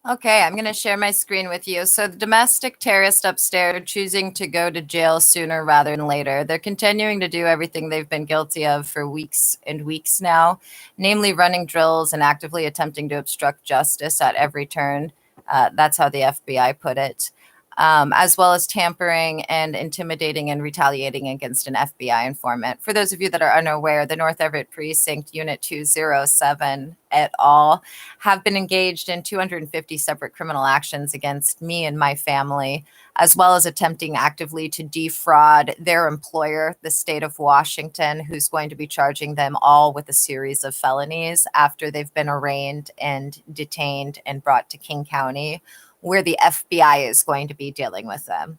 Okay, I'm going to share my screen with you. So the domestic terrorists upstairs are choosing to go to jail sooner rather than later. They're continuing to do everything they've been guilty of for weeks and weeks now, namely running drills and actively attempting to obstruct justice at every turn. That's how the FBI put it. As well as tampering and intimidating and retaliating against an FBI informant. For those of you that are unaware, the North Everett Precinct Unit 207 et al. Have been engaged in 250 separate criminal actions against me and my family, as well as attempting actively to defraud their employer, the state of Washington, who's going to be charging them all with a series of felonies after they've been arraigned and detained and brought to King County, where the FBI is going to be dealing with them.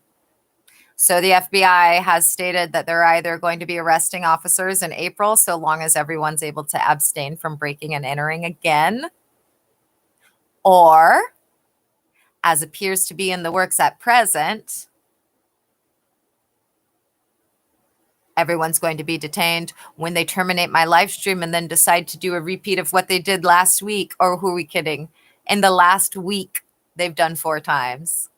So the FBI has stated that they're either going to be arresting officers in April, so long as everyone's able to abstain from breaking and entering again, or, as appears to be in the works at present, everyone's going to be detained when they terminate my live stream and then decide to do a repeat of what they did last week. Or who are we kidding? In the last week, they've done 4 times,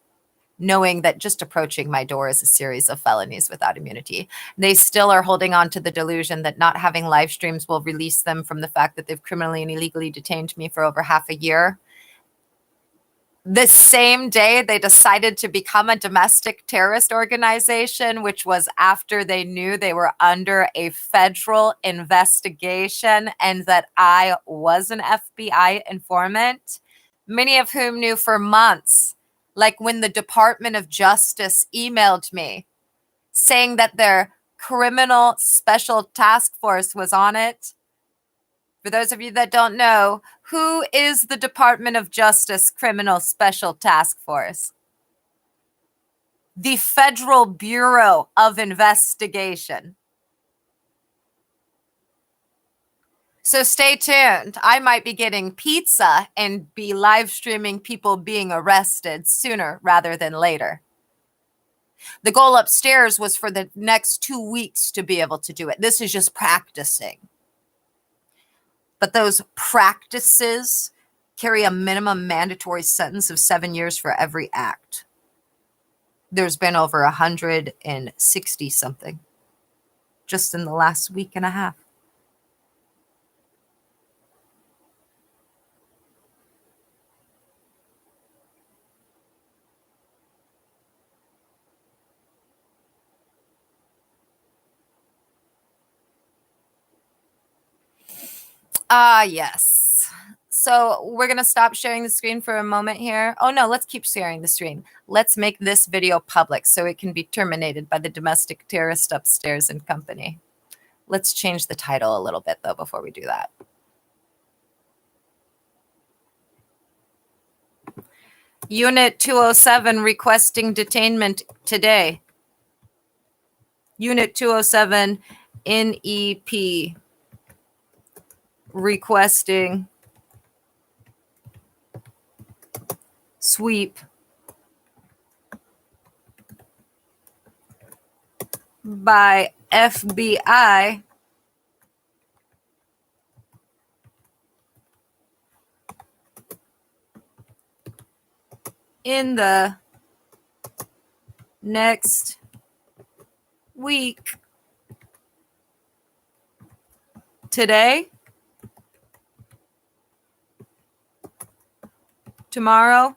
knowing that just approaching my door is a series of felonies without immunity. They still are holding on to the delusion that not having live streams will release them from the fact that they've criminally and illegally detained me for over half a year. The same day they decided to become a domestic terrorist organization, which was after they knew they were under a federal investigation and that I was an FBI informant, many of whom knew for months, like when the Department of Justice emailed me saying that their criminal special task force was on it. For those of you that don't know, who is the Department of Justice Criminal Special Task Force? The Federal Bureau of Investigation. So stay tuned. I might be getting pizza and be live streaming people being arrested sooner rather than later. The goal upstairs was for the next 2 weeks to be able to do it. This is just practicing. But those practices carry a minimum mandatory sentence of 7 years for every act. There's been over 160 something just in the last week and a half. Yes. So we're going to stop sharing the screen for a moment here. Oh, no, let's keep sharing the screen. Let's make this video public so it can be terminated by the domestic terrorist upstairs and company. Let's change the title a little bit, though, before we do that. Unit 207 requesting detainment today. Unit 207 NEP requesting sweep by FBI in the next week. Today, tomorrow,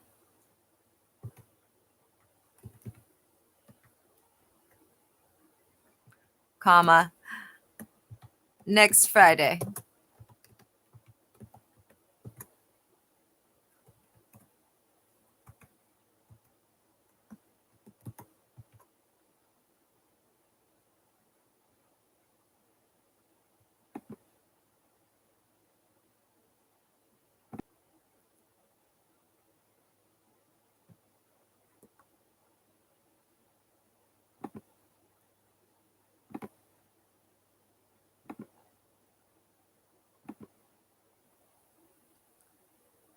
comma, next Friday.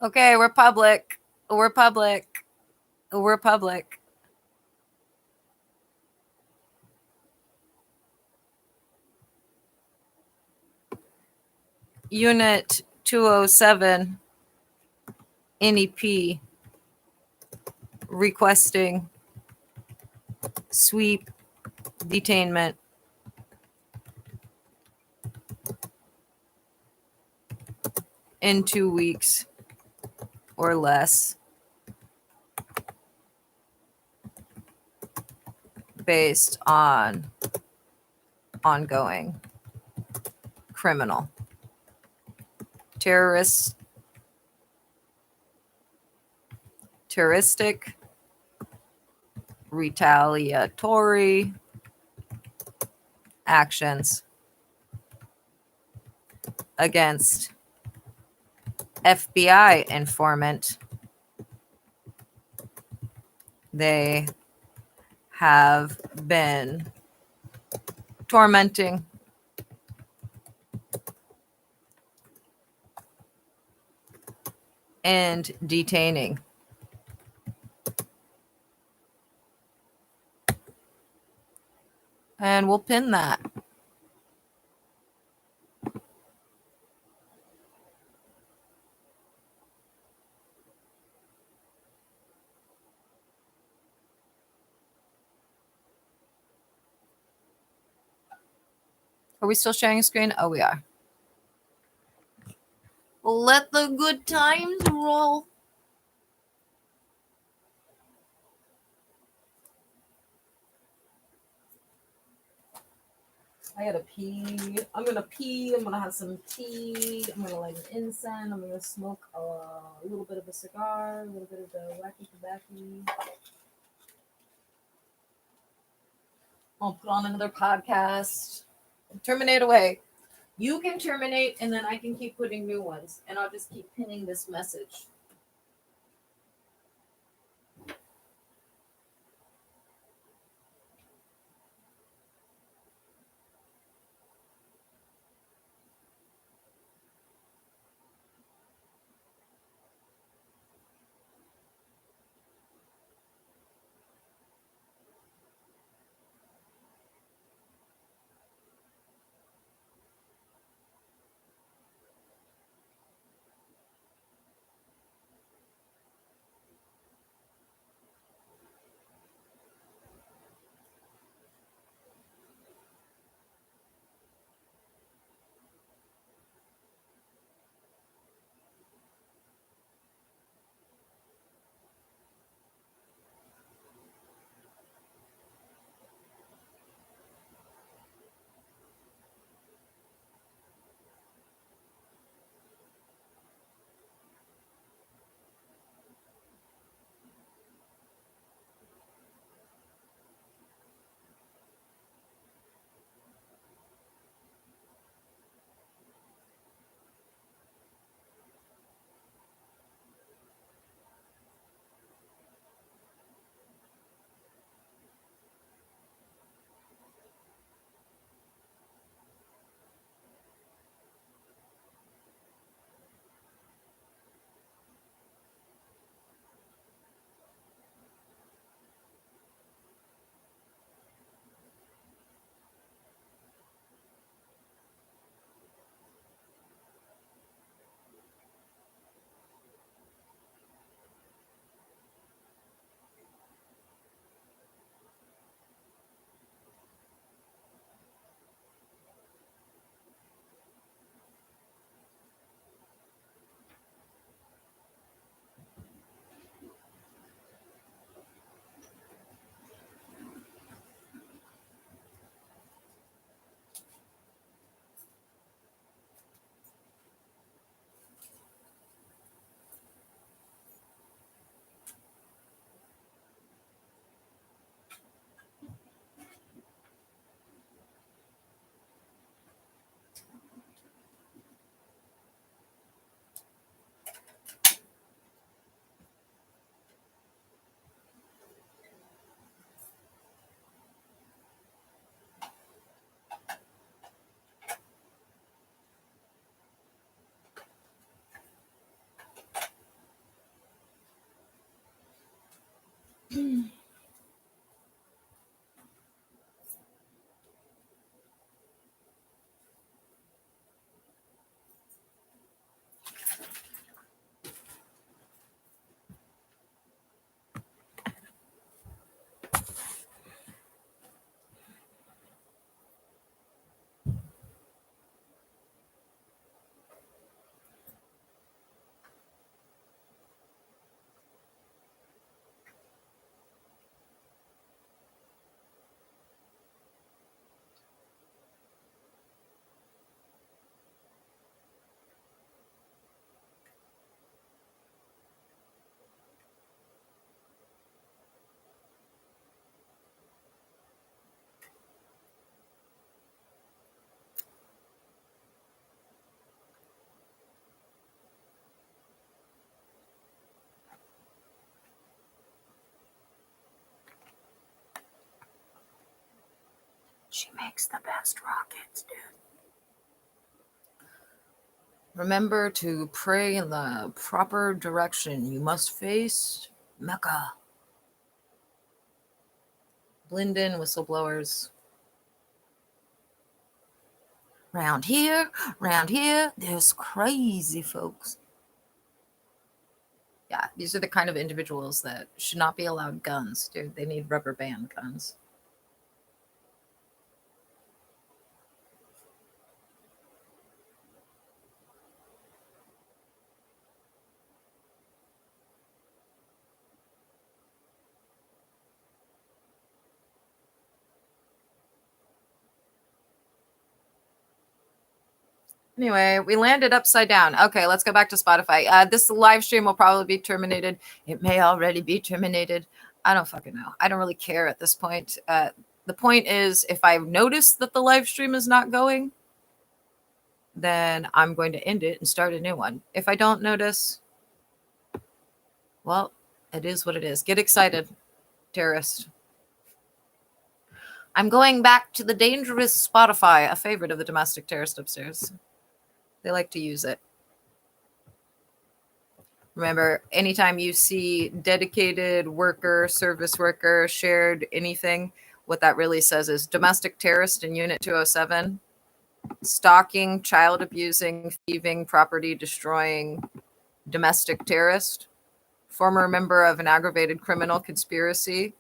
Okay, we're public. We're public. We're public. Unit 207 NEP requesting sweep detainment in 2 weeks or less based on ongoing criminal, terroristic, retaliatory actions against FBI informant. They have been tormenting and detaining. And we'll pin that. Are we still sharing a screen? Oh, we are. Let the good times roll. I gotta pee. I'm gonna pee. I'm gonna have some tea. I'm gonna light an incense. I'm gonna smoke a little bit of a cigar, a little bit of the wacky tobacco. I'll put on another podcast. Terminate away. You can terminate, and then I can keep putting new ones, and I'll just keep pinning this message. She makes the best rockets, dude. Remember to pray in the proper direction. You must face Mecca. Blend in, whistleblowers. Round here, there's crazy folks. Yeah, these are the kind of individuals that should not be allowed guns, dude. They need rubber band guns. Anyway, we landed upside down. Okay, let's go back to Spotify. This live stream will probably be terminated. It may already be terminated. I don't fucking know. I don't really care at this point. The point is, if I notice that the live stream is not going, then I'm going to end it and start a new one. If I don't notice, well, it is what it is. Get excited, terrorist. I'm going back to the dangerous Spotify, a favorite of the domestic terrorist upstairs. They like to use it. Remember, anytime you see dedicated worker, service worker, shared anything, what that really says is domestic terrorist in Unit 207, stalking, child abusing, thieving, property destroying, domestic terrorist, former member of an aggravated criminal conspiracy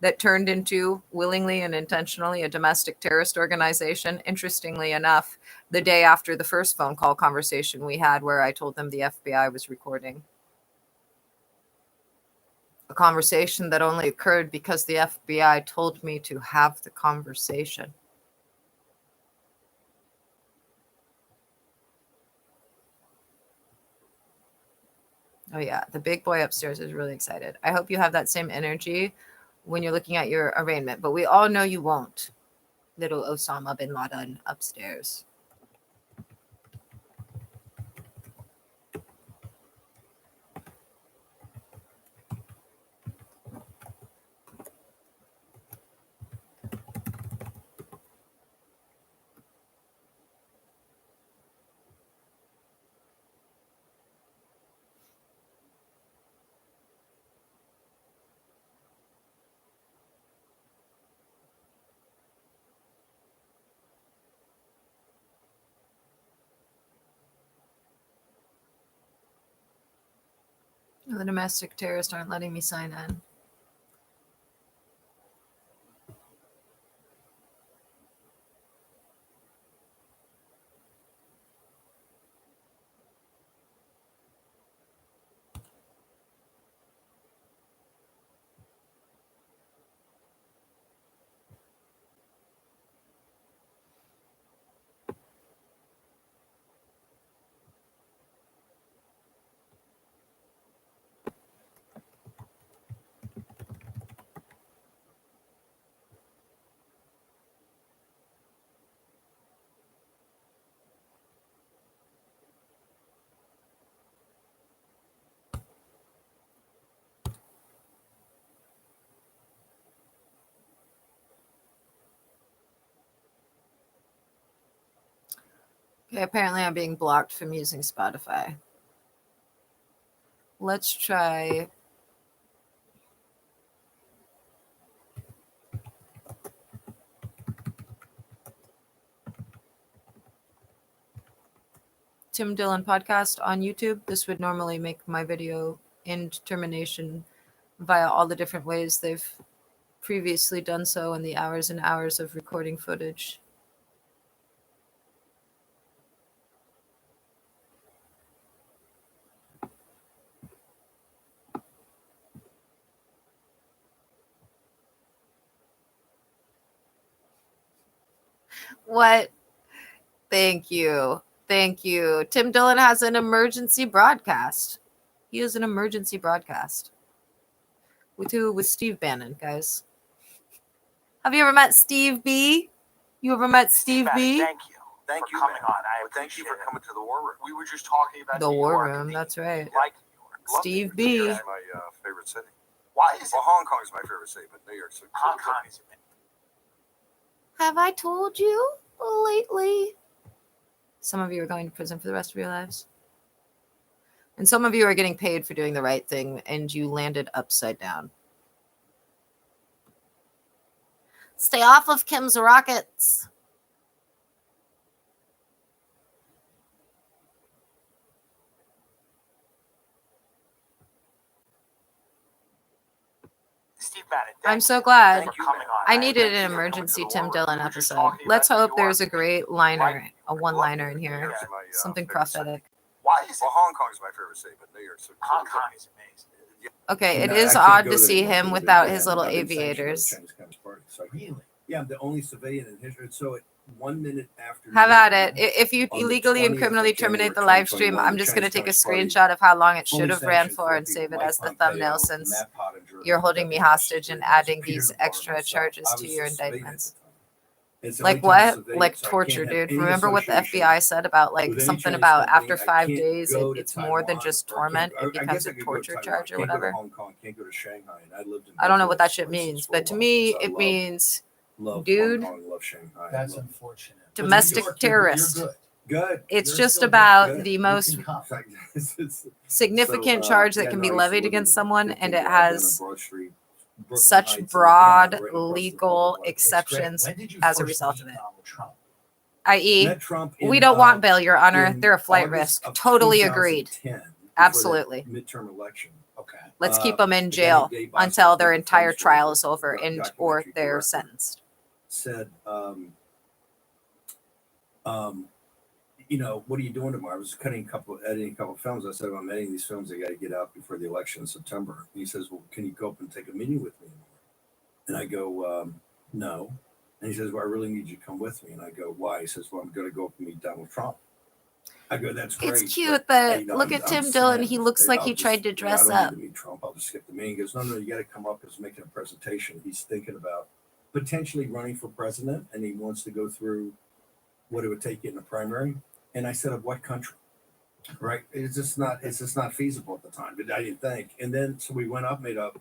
that turned into, willingly and intentionally, a domestic terrorist organization. Interestingly enough, the day after the first phone call conversation we had where I told them the FBI was recording. A conversation that only occurred because the FBI told me to have the conversation. Oh yeah, the big boy upstairs is really excited. I hope you have that same energy when you're looking at your arraignment, but we all know you won't. Little Osama bin Laden upstairs. The domestic terrorists aren't letting me sign in. Okay, apparently I'm being blocked from using Spotify. Let's try. Tim Dillon podcast on YouTube. This would normally make my video end termination via all the different ways they've previously done so in the hours and hours of recording footage. What? Thank you. Thank you. Tim Dillon has an emergency broadcast. He has an emergency broadcast. With Steve Bannon, guys. Have you ever met Steve B? You ever met Steve B? Thank you. Thank you for coming on. Thank you for coming to the war room. We were just talking about the New war York. room. That's right. Like New York. Steve B. It's my favorite city. Why is Well, it? Hong Kong is my favorite city, but New York's Hong Kong is Have I told you lately? Some of you are going to prison for the rest of your lives. And some of you are getting paid for doing the right thing, and you landed upside down. Stay off of Kim's rockets. Steve Bannon, I'm so glad. thank you for coming on. I needed thank you an for coming emergency to the Tim war room. Dillon We were just episode. talking Let's about hope New there's a York. great liner, Right. a one-liner in here. Yeah. Something prophetic. Why is it? Well, Hong Kong is my favorite city, but New York's Hong Kong is amazing. Okay, it No, is I can't odd go to there see anymore him because without I've his been little sanctioned by the aviators. Chinese Communist Party. So Really? yeah, I'm the only civilian in history. So at 1 minute after. Have at it. If you On the illegally and 20th criminally of January terminate the live stream, 2021, I'm the just going to Chinese take a Communist Party screenshot of how long it fully should have ran sanctioned for four and save people, it Mike as the Pompeo, thumbnail, since Matt Pottinger, you're holding me Deputy hostage and Secretary, adding Peter these Navarro, extra myself. charges I to was your a civilian at indictments. the time. It's the Like only time what? civilian, Like so I torture, can't have dude. any Remember what the association FBI said about like with any something Chinese about company. after I 5 can't days, go to it's more than Taiwan, just or I can't- torment. It I becomes guess I a could go to torture Taiwan. charge or Can't go to whatever. Hong Kong, can't go to Shanghai, and I lived in I don't know both what that those shit places means, for a but to while me, because I it means love dude, Hong Kong, love Shanghai. That's love unfortunate. But domestic New York, terrorist. You're good. good. It's You're just still about good. the You most can come. significant So, charge that yeah, can no, be I used to levied live against in someone, 15 and it Drive down on has Broad Street, Brooklyn such Heights, and broad right across the legal public way. It's great. exceptions When did you as a first result meet of it. Donald Trump? I.e., Met Trump we in, don't want bail, Your Honor. in They're a flight August risk. of Totally agreed. 2010, before the Absolutely. midterm election. Okay. Let's keep them in the guy jail named Dave Bostic, until their the entire defense trial lawyer, is over and or documentary they're director, sentenced. said, you know, what are you doing tomorrow? I was editing a couple of films. I said, well, I'm editing these films. I got to get out before the election in September. And he says, well, can you go up and take a meeting with me? And I go, no. And he says, well, I really need you to come with me. And I go, why? He says, well, I'm going to go up and meet Donald Trump. I go, that's great. It's cute, but you know, look at Tim Dillon. He looks like he tried to dress I don't up. need to meet Trump. I'll just skip the meeting. He goes, no, you got to come up because making a presentation. He's thinking about potentially running for president, and he wants to go through what it would take in a primary. And I said, of what country? Right? It's just not feasible at the time, but I didn't think. And then, so we went up, made up.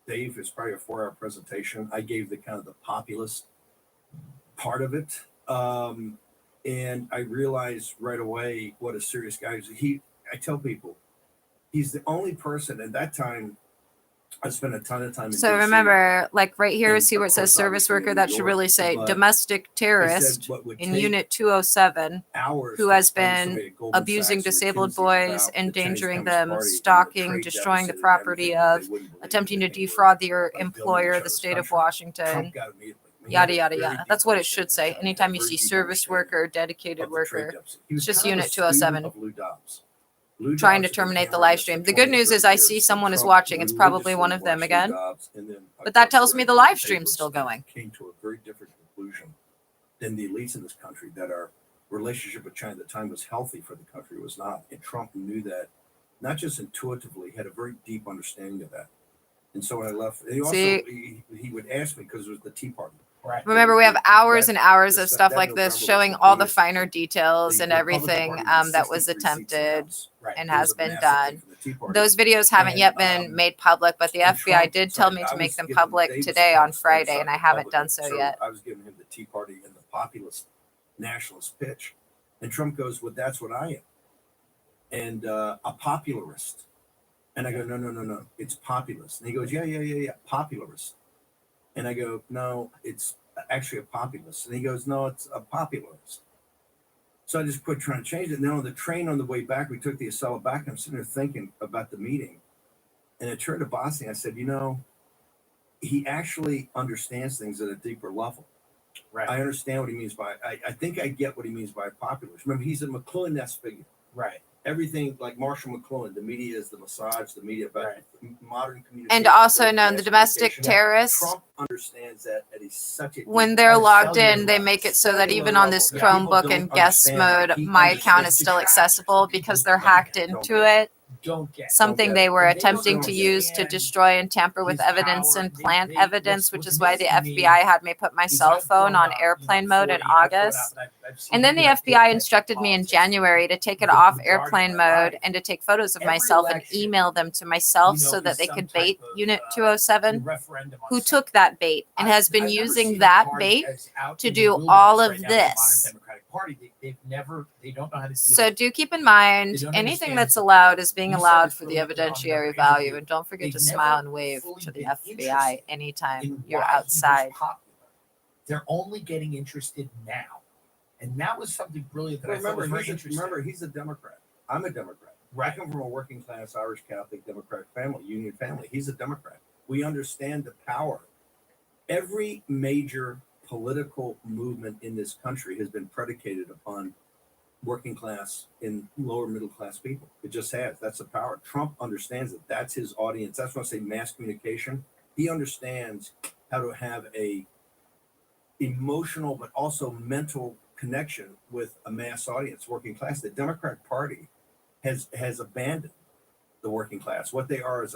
Dave, it's probably a 4-hour presentation. I gave the kind of the populist part of it. And I realized right away what a serious guy is. I tell people, he's the only person at that time. I spent a ton of time in So DC. remember, like right here, And see where it of says course, service obviously worker? in That New should York, really say but domestic I said terrorist what would in take Unit 207, hours who to has explain to been somebody at Goldman abusing Sachs or disabled McKinsey boys, about the endangering Chinese Communist them, Party and the stalking, trade destroying the deficit and property everything that of, they wouldn't believe attempting to anything defraud would your by building employer, each the other's state of country. Washington, Trump got immediately. I mean, he yada, had a yada, very yada. deep That's what it should understanding say. of the time. He had a Anytime you very see deep service understanding worker, dedicated of the trade worker, deficit. He it's was just kind of a Unit student 207. of Lou Dobbs. Lou Trying Dobbs to had been terminate the hammering live this stream. for The good 20, news 30 is I see years. someone is Trump watching. It's probably religiously one of them watched Lou again. Dobbs, and then a But that couple tells me the regular live stream's papers still going. Came to a very different conclusion than the elites in this country, that our relationship with China at the time was healthy for the country. It was not. And Trump knew that, not just intuitively, he had a very deep understanding of that. And so when I left, and he also he would ask me because it was the Tea Party. Right. Remember, we have hours and hours of stuff that like this November showing was the all the biggest- finer details and the everything Republican Party that was 63 seats in the attempted House. Right. and It was has a been massive done. thing for the Tea Party. Those videos haven't And, yet been made public, but the and FBI Trump- did tell me I to make was them giving public Davis today a on Friday, spokesperson and I haven't Republican, done so yet. I was giving him the Tea Party and the populist nationalist pitch. And Trump goes, well, that's what I am. And a popularist. And I go, no, it's populist. And he goes, yeah, popularist. And I go, no, it's actually a populist. And he goes, no, it's a popularist. So I just quit trying to change it. And then on the train on the way back, we took the Acela back. And I'm sitting there thinking about the meeting. And I turned to Boston. I said, you know, he actually understands things at a deeper level. Right. I understand what he means by, I think I get what he means by populist. Remember, he's a McLuhan-esque figure. Right. Everything like Marshall McLuhan, the media is the massage, the media about modern communication. And also known the domestic terrorists. Trump understands that he's such a When they're on a logged cellular in, they level. make it so that Cellular even on this level. Yeah, people Chromebook don't in guest understand mode, that he my account is understands still the accessible traffic. because they're People hacked don't into get it. don't get. something they were And they don't attempting to use to understand destroy and tamper with his evidence power. and plant evidence, which what's is why the amazing to me FBI had me put my is cell I've phone grown on up, airplane mode in 40, I've grown August. up, and I've seen And then the people that did FBI that instructed me in politics January to take it the off majority of airplane my mode life. and to take photos of Every myself and election, email them to myself you know, so that is they some could type bait of, Unit a 207, referendum on who something. took that bait and has been I've never using seen a that party bait as out to in the do wilderness all of right now as the modern this. Democratic Party. They don't know how to deal So with it. do keep in They mind, don't anything understand that's the allowed power. is being You said allowed this for the brilliantly on evidentiary another value. interview. And don't forget They've to smile never and wave fully to the been FBI interested anytime in you're why he was outside. popular. They're only getting interested now. And that was something brilliant that I thought was very interesting. Remember, he's a Democrat. I'm a Democrat. Right. I come from a working class Irish Catholic Democratic family, Union family. He's a Democrat. We understand the power. Every major political movement in this country has been predicated upon working class and lower middle class people. It just has. That's the power. Trump understands it. That's his audience. That's when I say mass communication. He understands how to have a emotional but also mental connection with a mass audience, working class. The Democratic Party has abandoned the working class. What they are is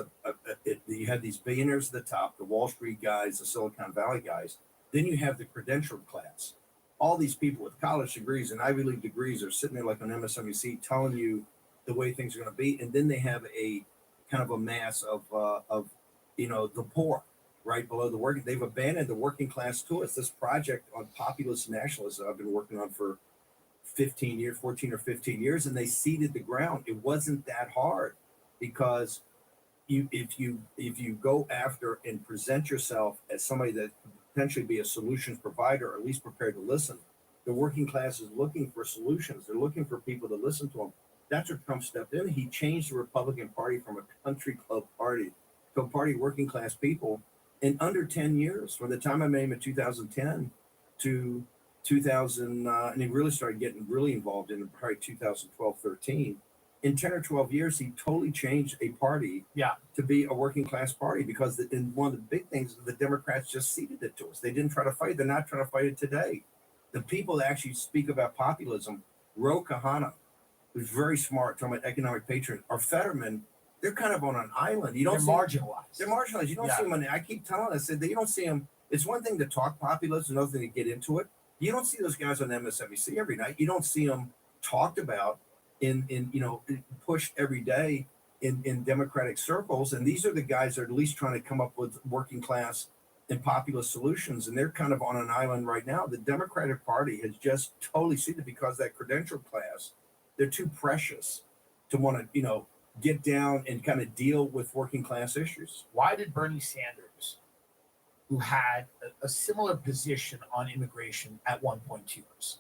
you have these billionaires at the top, the Wall Street guys, the Silicon Valley guys. Then you have the credentialed class. All these people with college degrees and Ivy League degrees are sitting there like on MSNBC telling you the way things are going to be. And then they have a kind of a mass of the poor right below the working. They've abandoned the working class to us. This project on populist nationalism I've been working on for 14 or 15 years, and they seeded the ground. It wasn't that hard because if you go after and present yourself as somebody that could potentially be a solutions provider, or at least prepared to listen, the working class is looking for solutions. They're looking for people to listen to them. That's where Trump stepped in. He changed the Republican Party from a country club party to a party of working class people in under 10 years. From the time I met him in 2010 to 2000, and he really started getting really involved in probably 2012, 13. In 10 or 12 years, he totally changed a party to be a working class party because one of the big things, the Democrats just ceded it to us. They didn't try to fight. They're not trying to fight it today. The people that actually speak about populism, Ro Kahana, who's very smart, talking about economic patriotism, or Fetterman, they're kind of on an island. You don't see marginalized. They're marginalized. You don't see them. I keep telling them, I said, you don't see them. It's one thing to talk populism, another thing to get into it. You don't see those guys on MSNBC every night. You don't see them talked about pushed every day in Democratic circles. And these are the guys that are at least trying to come up with working class and populist solutions. And they're kind of on an island right now. The Democratic Party has just totally seen it because that credential class, they're too precious to want to, get down and kind of deal with working class issues. Why did Bernie Sanders, who had a similar position on immigration at one point to yours,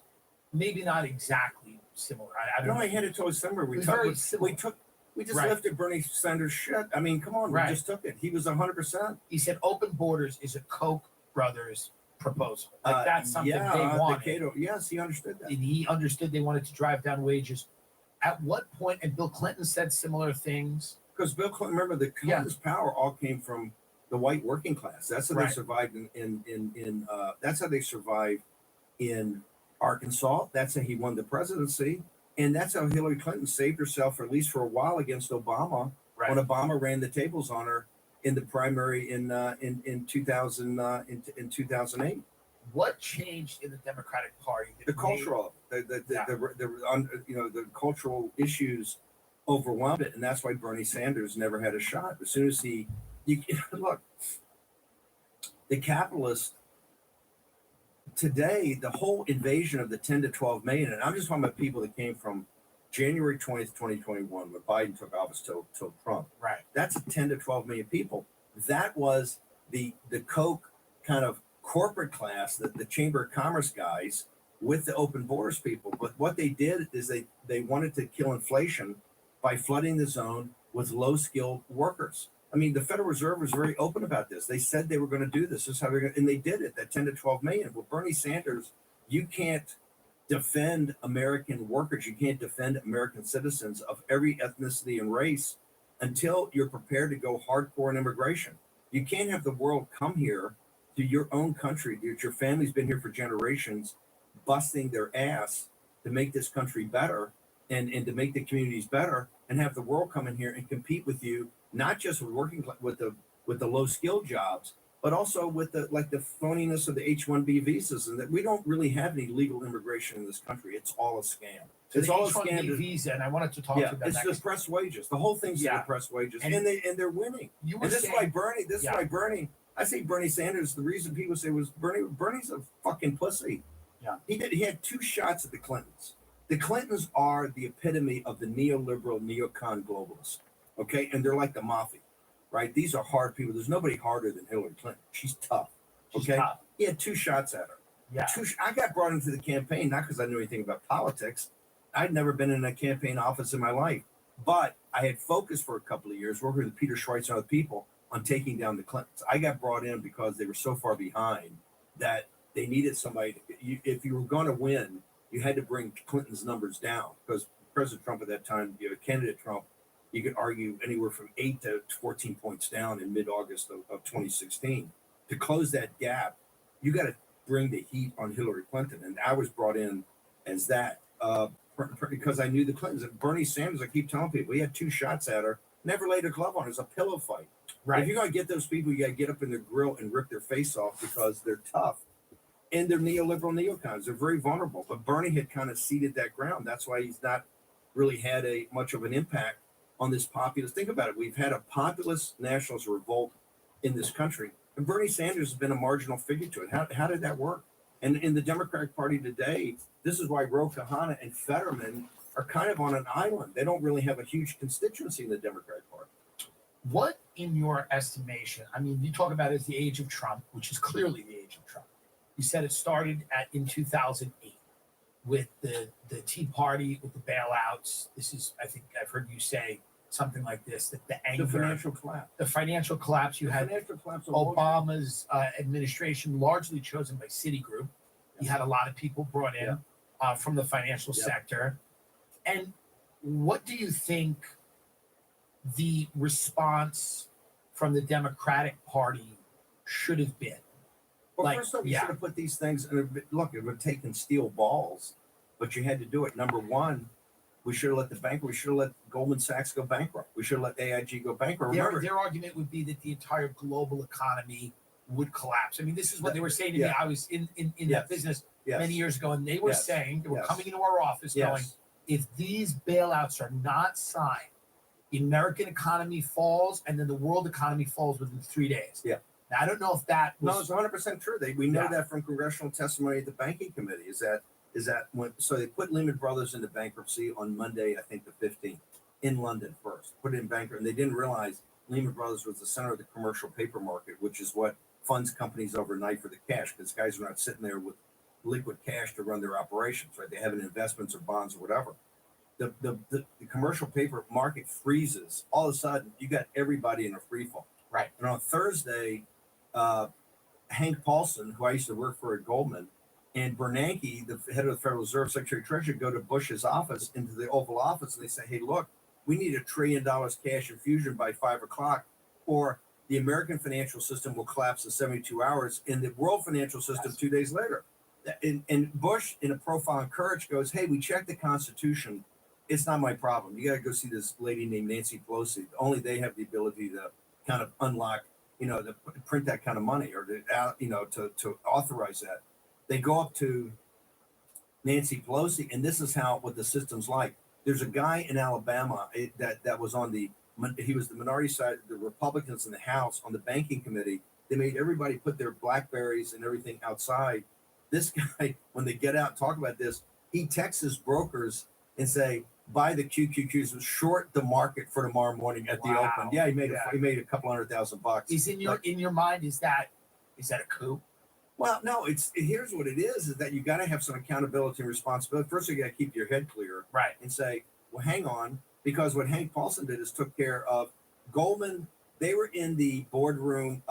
maybe not exactly similar. I don't know. I had it totally similar. We just lifted Bernie Sanders' shit. I mean, come on, we just took it. He was 100%. He said open borders is a Koch brothers proposal. Like that's something they wanted. Yes, he understood that. And he understood they wanted to drive down wages. At what point, and Bill Clinton said similar things. Because Bill Clinton, remember, the Clinton's power all came from the white working class. That's how they survived in that's how they survived in Arkansas. That's how he won the presidency. And that's how Hillary Clinton saved herself, or at least for a while, against Obama when Obama ran the tables on her in the primary in 2008. What changed in the Democratic Party? The cultural, the cultural issues overwhelmed it, and that's why Bernie Sanders never had a shot. As soon as look, the capitalist today, the whole invasion of the 10 to 12 million, and I'm just talking about people that came from January 20th, 2021, when Biden took office till Trump. Right. That's 10 to 12 million people. That was the Koch kind of corporate class, the Chamber of Commerce guys with the open borders people. But what they did is they wanted to kill inflation by flooding the zone with low-skilled workers. I mean, the Federal Reserve was very open about this. They said they were going to do this. This is how they're going to, and they did it, that 10 to 12 million. Well, Bernie Sanders, you can't defend American workers. You can't defend American citizens of every ethnicity and race until you're prepared to go hardcore in immigration. You can't have the world come here to your own country, that your family's been here for generations, busting their ass to make this country better and to make the communities better. and have the world come in here and compete with you, not just with with the low skill jobs, but also with the phoniness of the H-1B visas, and that we don't really have any legal immigration in this country. It's all a scam. So It's the all a H-1B scam. visa, and I wanted to talk to you about It's that. depressed wages. The whole thing's depressed wages, and they're winning. You were And this saying, is why Bernie. This is why Bernie. I say Bernie Sanders. The reason people say was Bernie's a fucking pussy. Yeah. He had 2 shots at the Clintons. The Clintons are the epitome of the neoliberal neocon globalists. Okay, and they're like the mafia, right? These are hard people. There's nobody harder than Hillary Clinton. She's tough. Okay, he had 2 shots at her. Yeah. I got brought into the campaign not because I knew anything about politics. I'd never been in a campaign office in my life, but I had focused for a couple of years working with Peter Schweitzer and other people on taking down the Clintons. I got brought in because they were so far behind that they needed somebody. If you were going to win, you had to bring Clinton's numbers down, because President Trump at that time, candidate Trump, you could argue anywhere from 8 to 14 points down in mid-August of 2016. To close that gap, you got to bring the heat on Hillary Clinton. And I was brought in as that because I knew the Clintons. And Bernie Sanders, I keep telling people, he had 2 shots at her, never laid a glove on her. It was a pillow fight. Right. If you're going to get those people, you got to get up in their grill and rip their face off, because they're tough. And they're neoliberal neocons. They're very vulnerable. But Bernie had kind of ceded that ground. That's why he's not really had much of an impact on this populist. Think about it. We've had a populist nationalist revolt in this country, and Bernie Sanders has been a marginal figure to it. How did that work? And in the Democratic Party today, this is why Ro Khanna and Fetterman are kind of on an island. They don't really have a huge constituency in the Democratic Party. What, in your estimation, I mean, you talk about it as the age of Trump, which is clearly the age of Trump. You said it started in 2008 with the Tea Party, with the bailouts. This is, I think I've heard you say something like this, that the anger, the financial collapse, you had Obama's administration largely chosen by Citigroup. You had a lot of people brought in from the financial sector. And what do you think the response from the Democratic Party should have been? Well, first off, you should have put these things. Look, it would have taken steel balls, but you had to do it. Number one, we should have let we should have let Goldman Sachs go bankrupt. We should have let AIG go bankrupt. Their argument would be that the entire global economy would collapse. I mean, this is what they were saying to me. I was in that business many years ago, and they were saying, they were coming into our office going, if these bailouts are not signed, the American economy falls, and then the world economy falls within 3 days. Yeah. Now, I don't know if that was... No, it's 100% true. We know that from congressional testimony at the banking committee, is that so they put Lehman Brothers into bankruptcy on Monday, I think the 15th, in London first, put it in bankruptcy, and they didn't realize Lehman Brothers was the center of the commercial paper market, which is what funds companies overnight for the cash, because guys are not sitting there with liquid cash to run their operations, right? They have it in investments or bonds or whatever. The commercial paper market freezes. All of a sudden, you got everybody in a free fall. Right. And on Thursday, Hank Paulson, who I used to work for at Goldman, and Bernanke, the head of the Federal Reserve, Secretary of Treasury, go to Bush's office, into the Oval Office, and they say, hey, look, we need $1 trillion cash infusion by 5 o'clock, or the American financial system will collapse in 72 hours, and the world financial system 2 days later. And Bush, in a profile in courage, goes, hey, we checked the Constitution. It's not my problem. You got to go see this lady named Nancy Pelosi. Only they have the ability to kind of unlock, to print that kind of money, or to authorize that. They go up to Nancy Pelosi, and this is what the system's like. There's a guy in Alabama that was he was the minority side, the Republicans in the House on the banking committee. They made everybody put their Blackberries and everything outside. This guy, when they get out and talk about this, he texts his brokers and say, buy the QQQs, short the market for tomorrow morning at the open. Yeah, he made a couple $100,000. Is in your mind, is that a coup? Well, no, here's what it is that you got to have some accountability and responsibility. First, you got to keep your head clear, right, and say, well, hang on, because what Hank Paulson did is took care of Goldman. They were in the boardroom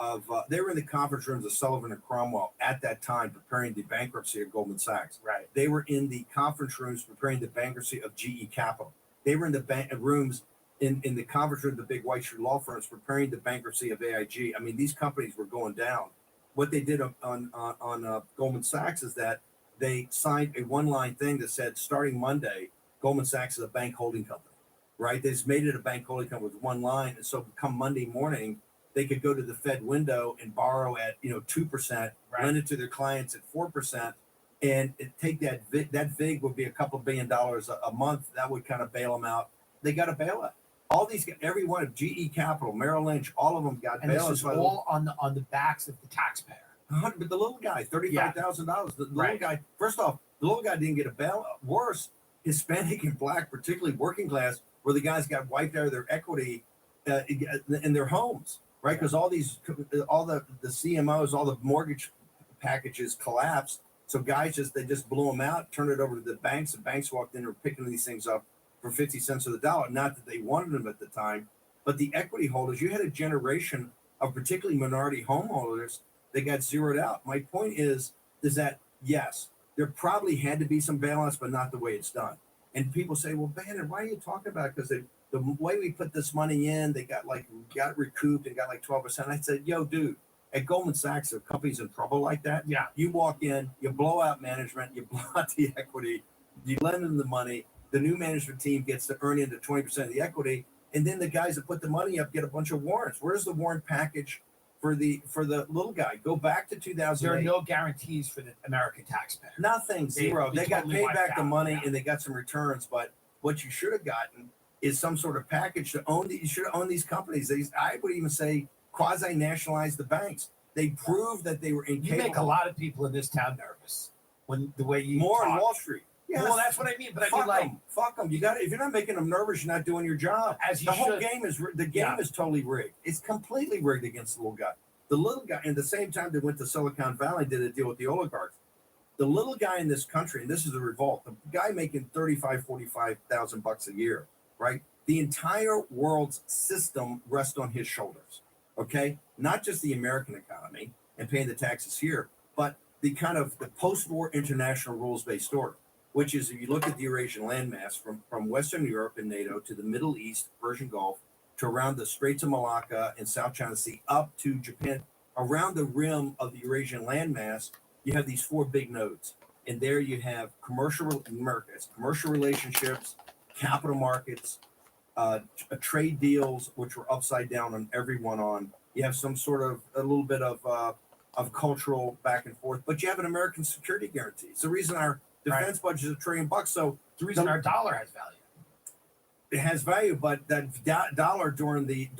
they were in the conference rooms of Sullivan and Cromwell at that time, preparing the bankruptcy of Goldman Sachs. Right. They were in the conference rooms preparing the bankruptcy of GE Capital. They were in the rooms in the conference room of the big white shoe law firms preparing the bankruptcy of AIG. I mean, these companies were going down. What they did on Goldman Sachs is that they signed a one-line thing that said, starting Monday, Goldman Sachs is a bank holding company. right? They just made it a bank only account with one line. And so come Monday morning, they could go to the Fed window and borrow at 2%, lend it to their clients at 4%, and take that VIG would be a couple $1 billion a month. That would kind of bail them out. They got a bailout. All these, every one of GE Capital, Merrill Lynch, all of them got bailouts. And this is all on the backs of the taxpayer. But the little guy, $35,000. The little guy. First off, the little guy didn't get a bailout. Worse, Hispanic and Black, particularly working class, where the guys got wiped out of their equity in their homes, right? Because all the CMOs, all the mortgage packages collapsed. So guys they just blew them out, turned it over to the banks. The banks walked in and were picking these things up for 50 cents of the dollar. Not that they wanted them at the time, but the equity holders, you had a generation of particularly minority homeowners that got zeroed out. My point is that yes, there probably had to be some bailouts, but not the way it's done. And people say, well, Bannon, why are you talking about it? Because the way we put this money in, they got recouped and got like 12%. I said, yo, dude, at Goldman Sachs, if companies in trouble like that, you walk in, you blow out management, you blow out the equity, you lend them the money, the new management team gets to earn into 20% of the equity, and then the guys that put the money up get a bunch of warrants. Where's the warrant package for the little guy? Go back to 2008. There are no guarantees for the American taxpayer. Nothing, zero. They got totally paid back wiped the out, money and they got some returns, but what you should have gotten is some sort of package to own. You should have owned these companies. I would even say quasi-nationalize the banks. They proved that they were incapable. You make a lot of people in this town nervous when the way you more talk. on Wall Street. Yes. Well, that's what I mean. But I mean, fuck them. You got if you're not making them nervous, you're not doing your job. The whole game is totally rigged. It's completely rigged against the little guy. The little guy, and at the same time, they went to Silicon Valley, did a deal with the oligarchs. The little guy in this country, and this is the revolt, the guy making $45,000 a year, right? The entire world's system rests on his shoulders, okay? Not just the American economy and paying the taxes here, but the kind of the post-war international rules-based order, which is if you look at the Eurasian landmass from Western Europe and NATO to the Middle East, Persian Gulf, to around the Straits of Malacca and South China Sea up to Japan, around the rim of the Eurasian landmass, you have these four big nodes. And there you have commercial relationships, capital markets, trade deals, which were upside down on everyone on. You have some sort of a little bit of cultural back and forth, but you have an American security guarantee. It's the reason our defense budget is $1 trillion. So the reason our dollar has value. It has value, but that dollar during the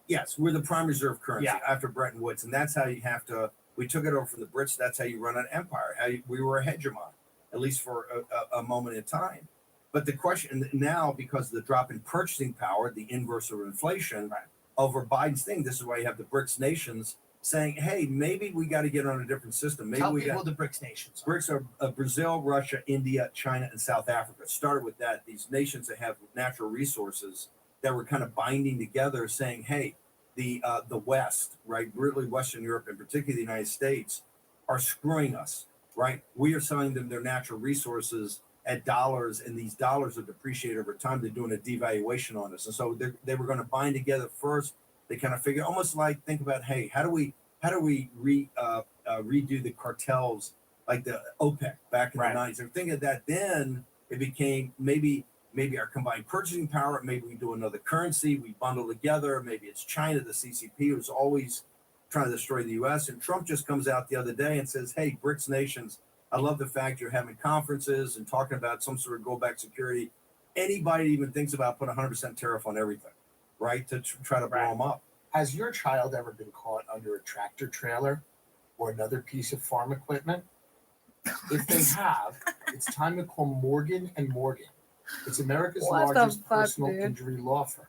yes, we're the prime reserve currency after Bretton Woods, and that's how you have to. We took it over from the Brits. That's how you run an empire. We were a hegemon, at least for a moment in time. But the question now, because of the drop in purchasing power, the inverse of inflation, over Biden's thing, this is why you have the BRICS nations saying, hey, maybe we got to get on a different system. Maybe Tell people the BRICS nations are. BRICS are Brazil, Russia, India, China, and South Africa. It started with that. These nations that have natural resources that were kind of binding together, saying, hey, the West, right, really Western Europe, and particularly the United States, are screwing us, right? We are selling them their natural resources at dollars, and these dollars are depreciated over time. They're doing a devaluation on us. And so they were going to bind together first. They kind of figure, almost like, think about, hey, how do we redo the cartels like the OPEC back in the 90s? They're thinking that then it became maybe our combined purchasing power, maybe we do another currency, we bundle together, maybe it's China, the CCP, who's always trying to destroy the US. And Trump just comes out the other day and says, hey, BRICS nations, I love the fact you're having conferences and talking about some sort of go back security. Anybody even thinks about putting 100% tariff on everything, right? To try to blow them up. Has your child ever been caught under a tractor trailer or another piece of farm equipment? If they have, it's time to call Morgan & Morgan. It's America's largest personal injury law firm.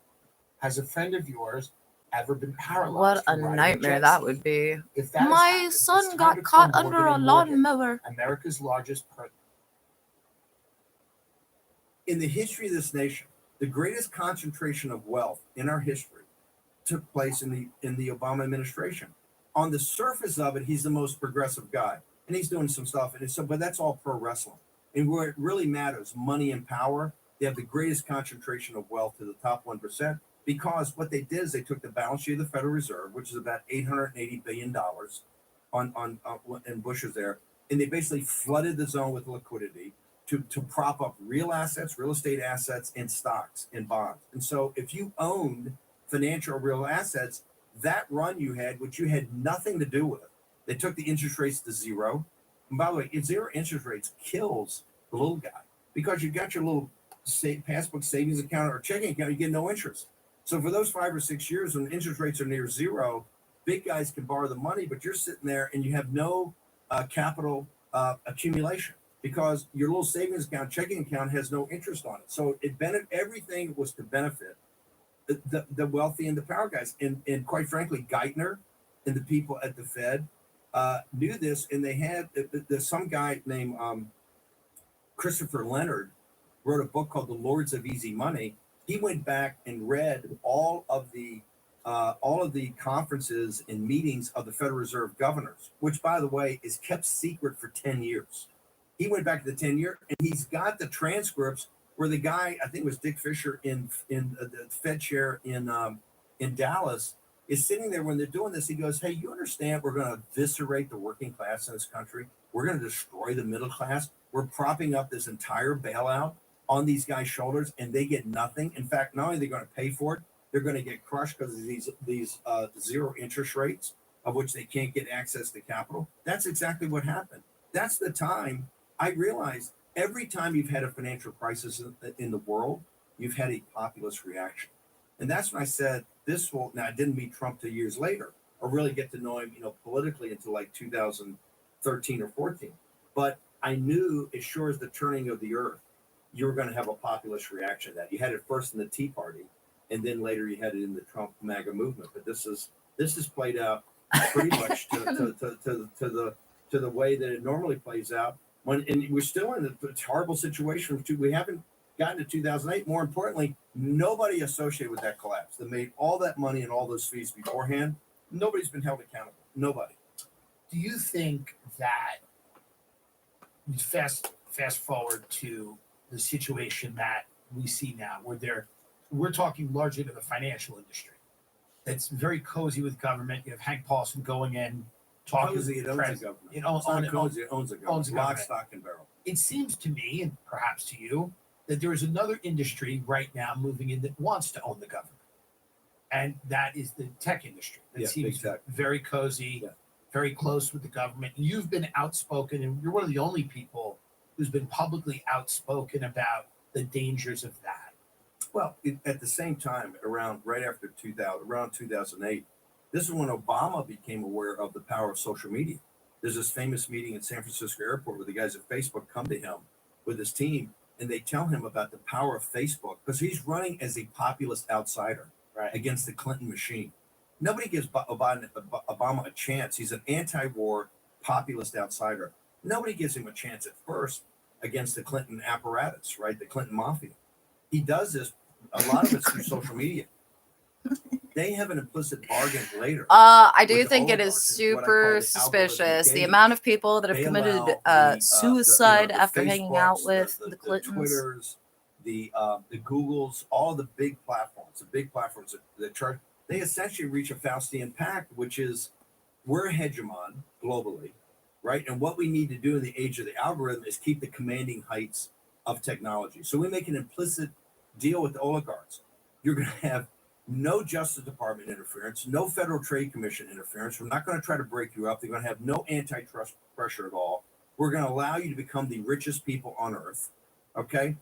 Has a friend of yours ever been paralyzed? What a nightmare that would be. If that My happened, son got caught under a lawnmower. America's largest In the history of this nation, the greatest concentration of wealth in our history took place in the Obama administration. On the surface of it, he's the most progressive guy, and he's doing some stuff. But that's all pro wrestling. And where it really matters, money and power, they have the greatest concentration of wealth to the top 1%, because what they did is they took the balance sheet of the Federal Reserve, which is about $880 billion on and Bush was there, and they basically flooded the zone with liquidity. to prop up real assets, real estate assets, and stocks and bonds. And so if you owned financial real assets, that run you had, which you had nothing to do with, they took the interest rates to zero. And by the way, zero interest rates kills the little guy, because you got your little passbook savings account or checking account, you get no interest. So for those 5 or 6 years when interest rates are near zero, big guys can borrow the money, but you're sitting there and you have no capital accumulation, because your little savings account, checking account has no interest on it. So everything was to benefit the wealthy and the power guys. And quite frankly, Geithner and the people at the Fed knew this, and they had some guy named Christopher Leonard wrote a book called The Lords of Easy Money. He went back and read all of the conferences and meetings of the Federal Reserve governors, which, by the way, is kept secret for 10 years. He went back to the 10-year, and he's got the transcripts where the guy, I think it was Dick Fisher in the Fed chair in Dallas, is sitting there when they're doing this. He goes, "Hey, you understand we're going to eviscerate the working class in this country? We're going to destroy the middle class. We're propping up this entire bailout on these guys' shoulders, and they get nothing. In fact, not only are they going to pay for it, they're going to get crushed because of these zero interest rates, of which they can't get access to capital." That's exactly what happened. That's the time I realized every time you've had a financial crisis in the world, you've had a populist reaction. And that's when I said, this will, now I didn't meet Trump 2 years later, or really get to know him, politically until like 2013 or 14. But I knew, as sure as the turning of the earth, you were going to have a populist reaction to that. You had it first in the Tea Party, and then later you had it in the Trump MAGA movement. But this is played out pretty much to the way that it normally plays out. And we're still in a horrible situation. We haven't gotten to 2008. More importantly, nobody associated with that collapse that made all that money and all those fees beforehand, nobody's been held accountable. Nobody. Do you think that, fast forward to the situation that we see now, where we're talking largely to the financial industry, that's very cozy with government. You have Hank Paulson going in, talking Cozy, it owns the government. It owns the government. Owns the Lock, government. stock, and barrel. It seems to me, and perhaps to you, that there is another industry right now moving in that wants to own the government. And that is the tech industry. That seems very cozy, very close with the government. You've been outspoken, and you're one of the only people who's been publicly outspoken about the dangers of that. Well, at the same time, right after 2008, this is when Obama became aware of the power of social media. There's this famous meeting at San Francisco airport where the guys at Facebook come to him with his team, and they tell him about the power of Facebook, because he's running as a populist outsider against the Clinton machine. Nobody gives Obama a chance. He's an anti-war populist outsider. Nobody gives him a chance at first against the Clinton apparatus, right? The Clinton mafia. He does this, a lot of it's through social media. They have an implicit bargain later. I do think it is super suspicious. The amount of people that have committed suicide after hanging out with the Clintons. The Twitters, the Googles, all the big platforms that charge, they essentially reach a Faustian pact, which is we're a hegemon globally, right? And what we need to do in the age of the algorithm is keep the commanding heights of technology. So we make an implicit deal with the oligarchs. You're going to have no Justice Department interference, no Federal Trade Commission interference. We're not going to try to break you up. They're going to have no antitrust pressure at all. We're going to allow you to become the richest people on earth. Okay.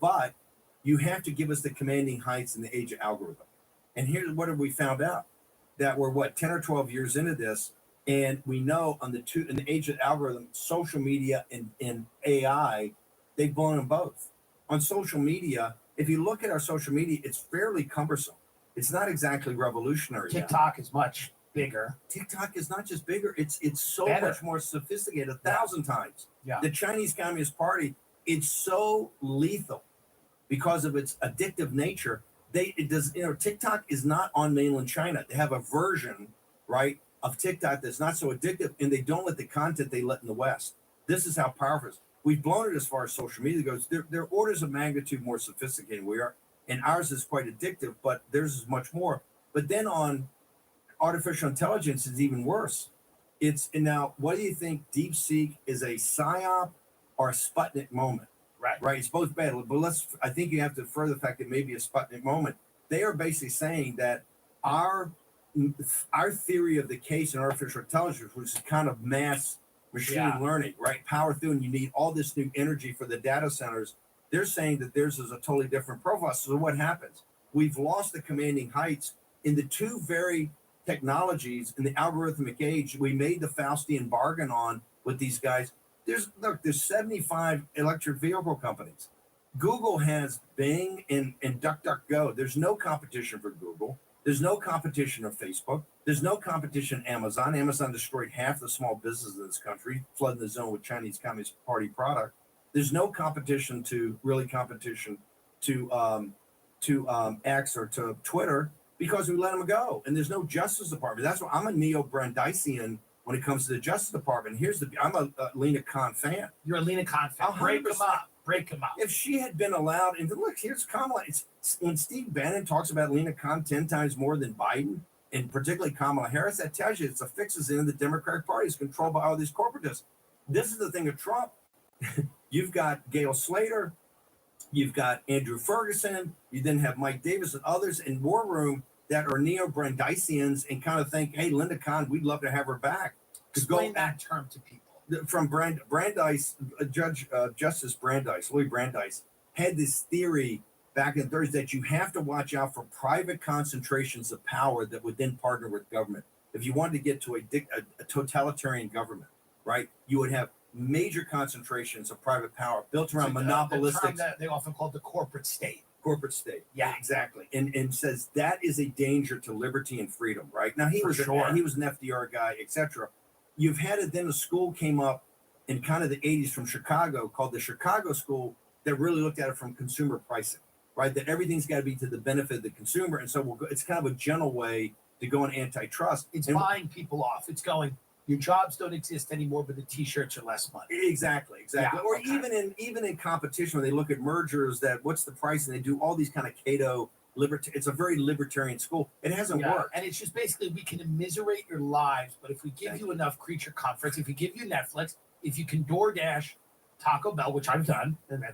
But you have to give us the commanding heights in the age of algorithm. And here's what have we found out? That we're 10 or 12 years into this. And we know in the age of algorithm, social media and AI, they've blown them both. On social media, if you look at our social media, it's fairly cumbersome. It's not exactly revolutionary. TikTok is much bigger. TikTok is not just bigger, it's so better. Much more sophisticated, 1,000 times. Yeah. The Chinese Communist Party, it's so lethal because of its addictive nature. TikTok is not on mainland China. They have a version, right, of TikTok that's not so addictive, and they don't let the content they let in the West. This is how powerful it is. We've blown it as far as social media goes. They're orders of magnitude more sophisticated than we are, and ours is quite addictive, but theirs is much more. But then on artificial intelligence, it's even worse. And now, what do you think? DeepSeek is a psyop, or a Sputnik moment. Right. It's both bad, but I think you have to further the fact that maybe a Sputnik moment. They are basically saying that our theory of the case in artificial intelligence, which is kind of mass machine learning, right? Power through, and you need all this new energy for the data centers. They're saying that theirs is a totally different profile. So what happens? We've lost the commanding heights in the two very technologies in the algorithmic age. We made the Faustian bargain on with these guys. There's 75 electric vehicle companies. Google has Bing and DuckDuckGo. There's no competition for Google. There's no competition of Facebook. There's no competition Amazon. Amazon destroyed half the small businesses in this country, flooding the zone with Chinese Communist Party product. There's no competition to X or to Twitter because we let them go. And there's no Justice Department. That's why I'm a neo-Brandeisian when it comes to the Justice Department. I'm a Lena Khan fan. You're a Lena Khan fan. 100%. Break them up. If she had been allowed, and look, here's Kamala. When Steve Bannon talks about Lena Khan 10 times more than Biden, and particularly Kamala Harris, that tells you it's a fixes in the Democratic Party. It's controlled by all these corporatists. This is the thing of Trump. You've got Gail Slater. You've got Andrew Ferguson. You then have Mike Davis and others in War Room that are neo-Brandeisians and kind of think, hey, Linda Khan, we'd love to have her back. Explain that term to people. From Brandeis, Justice Brandeis, Louis Brandeis, had this theory back in the 30s that you have to watch out for private concentrations of power that would then partner with government. If you wanted to get to a totalitarian government, right, you would have major concentrations of private power built around monopolistic. The term that they often call the corporate state. Corporate state. Yeah, exactly. And says that is a danger to liberty and freedom, right? Now, he was an FDR guy, etc. You've had it then a school came up in kind of the 80s from Chicago called the Chicago School that really looked at it from consumer pricing, right? That everything's got to be to the benefit of the consumer. And so it's kind of a gentle way to go in antitrust. It's buying people off. It's going, your jobs don't exist anymore, but the T-shirts are less money. Exactly. Yeah, or even in competition, when they look at mergers, that what's the price, and they do all these kind of Cato it's a very libertarian school. It hasn't worked. And it's just basically we can immiserate your lives, but if we give you enough creature comforts, if we give you Netflix, if you can DoorDash Taco Bell, which I've done, and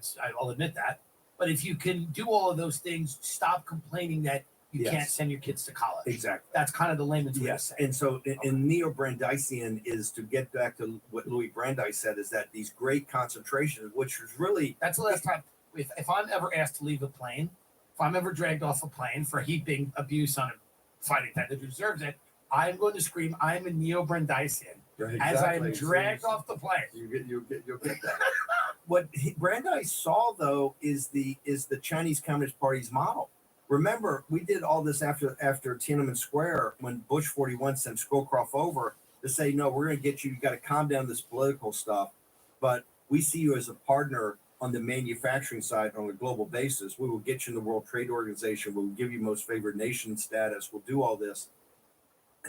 I'll admit that, but if you can do all of those things, stop complaining that you can't send your kids to college. Exactly. That's kind of the layman's way to say it. And so in neo-Brandeisian is to get back to what Louis Brandeis said, is that these great concentrations, which was really... That's the last time. If I'm ever asked to leave a plane, if I'm ever dragged off a plane for heaping abuse on a flight attendant who deserves it, I'm going to scream, I'm a neo-Brandeisian as I am dragged off the plane. You'll get that. What Brandeis saw, though, is the Chinese Communist Party's model. Remember, we did all this after Tiananmen Square when Bush 41 sent Scowcroft over to say, no, we're going to get you. You got to calm down this political stuff, but we see you as a partner on the manufacturing side on a global basis. We will get you in the World Trade Organization. We'll give you most favored nation status. We'll do all this.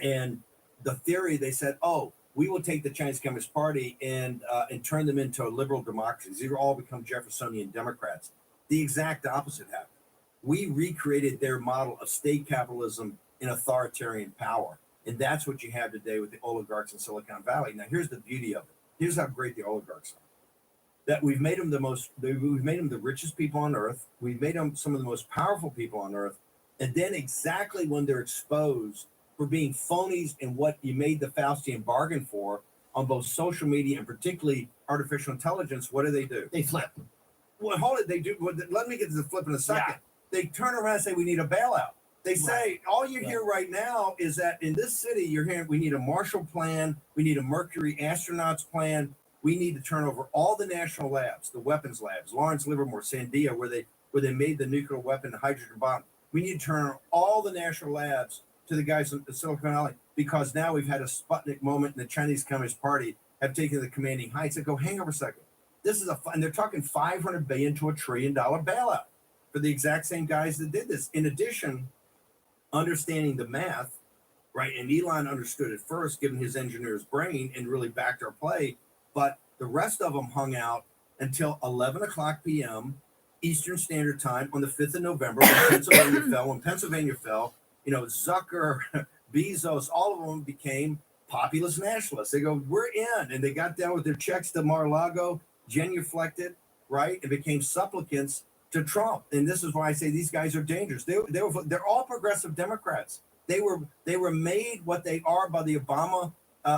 And the theory, they said, oh, we will take the Chinese Communist Party and turn them into a liberal democracy. These will all become Jeffersonian Democrats. The exact opposite happened. We recreated their model of state capitalism in authoritarian power. And that's what you have today with the oligarchs in Silicon Valley. Now, here's the beauty of it. Here's how great the oligarchs are. That we've made them the richest people on earth. We've made them some of the most powerful people on earth. And then exactly when they're exposed for being phonies and what you made the Faustian bargain for on both social media and particularly artificial intelligence, what do? They flip. Well, hold it. They do. Let me get to the flip in a second. Yeah. They turn around and say, we need a bailout. They say, all you hear right now is that in this city, you're hearing, we need a Marshall Plan. We need a Mercury astronauts plan. We need to turn over all the national labs, the weapons labs, Lawrence Livermore, Sandia, where they made the nuclear weapon, the hydrogen bomb. We need to turn all the national labs to the guys in Silicon Valley, because now we've had a Sputnik moment and the Chinese Communist Party have taken the commanding heights and go, hang over a second. This is and they're talking $500 billion to $1 trillion bailout for the exact same guys that did this. In addition, understanding the math, right? And Elon understood it first, given his engineer's brain, and really backed our play. But the rest of them hung out until 11 o'clock p.m. Eastern Standard Time on the 5th of November when Pennsylvania fell. When Pennsylvania fell, Zucker, Bezos, all of them became populist nationalists. They go, we're in. And they got down with their checks to Mar-a-Lago. genuflected, right, and became supplicants to Trump. And this is why I say these guys are dangerous. They're all progressive Democrats. They were made what they are by the Obama